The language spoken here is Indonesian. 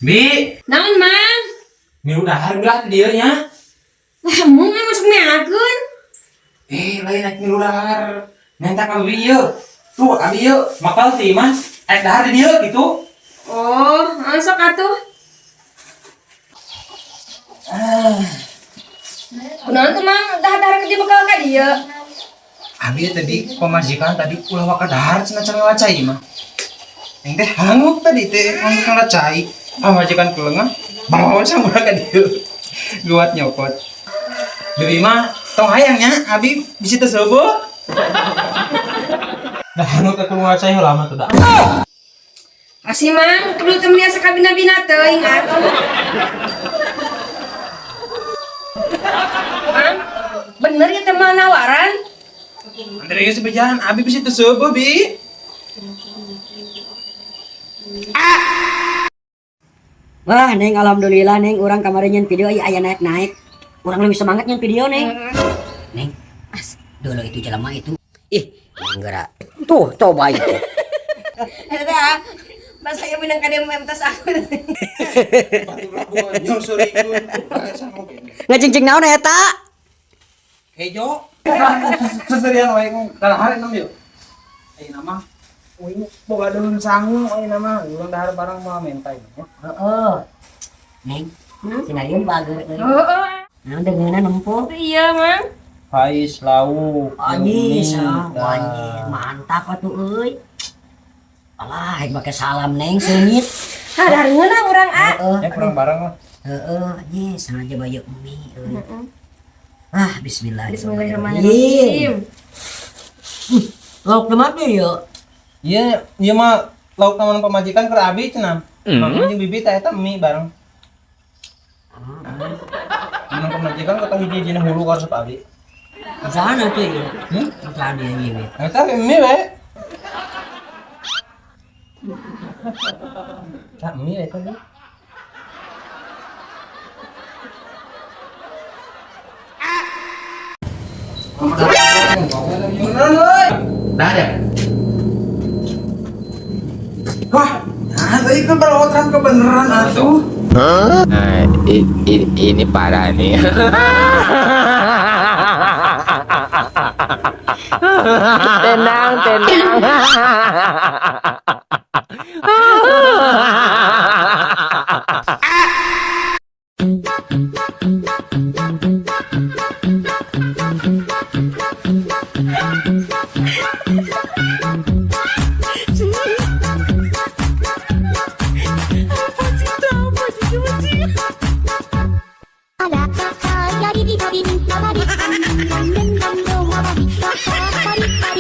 Bi, Naon mang? mi udah dia nya. Kamu nggak masuk meakeun? Lain naik mi udahar. Minta ka bi ieu. Tuh, abi ieu makal sih mah. Dahar di dieu gitu. Oh, sok atuh. Kunaon tuh mang? Dahar ke di bekal ka dieu. Abi tadi pemajikan tadi ulah waka dahar cenah cenah wacai mah. Yang teh hangut tadi teh hangut wacai. Pamajikan kelengan bawa sama ka dieu. Luat nyokot. Dewi mah tong hayangnya abi bisi teu seubeul. Dah hangut atuh wacai lama tuh dah. Asih mang, perlu temen asa kabina-bina teuing atuh. Mang, bener ya teh nawaran? Andre geus bejalan abi bisi teu seubeul bi. Wah, Neng, alhamdulillah, Neng, orang kemarin nyen video, aya naik-naik. Orang lebih semangat nyen video, Neng. Neng, dulu itu jelema itu. Ih, enggak. Tuh, coba itu. Eta, pas saya pindah ka DM tas aku. Ngecing-cing naon eta? Hejo. Seserian wae kalahar enam yuk. Nama boga daun sangu nama urang dahar barang mah mentai. Heeh. Neng, sinayun bager. Heeh. Nah, dengeuna nempo. Iya, Mang. Pais lauk. Anjis, mantap atuh euy. Alah, make salam Neng seunit. Hadarngeuna urang a. Ya kurang barang lah. Heeh, anjis, sengaja bayu mie euy. Ah, Bismillahirrahmanirrahim. Lauk temat ya. Iya, iya mah lauk taman pemajikan ke abi cenah. Mamanya jeung bibi teh eta mie bareng. Taman pemajikan kata hiji-hijina hulu ka resep abi. Sana tuh ya. Sana ya ini. Eta mie we. Tak mie eta nih. Dah ya. Wah, nah tadi kan balawat kebeneran atuh. Nah, ini parah nih. Tenang, tenang. Ala kakak, yari di babi, mabari, dan dan dan do mabari, kakak, bari,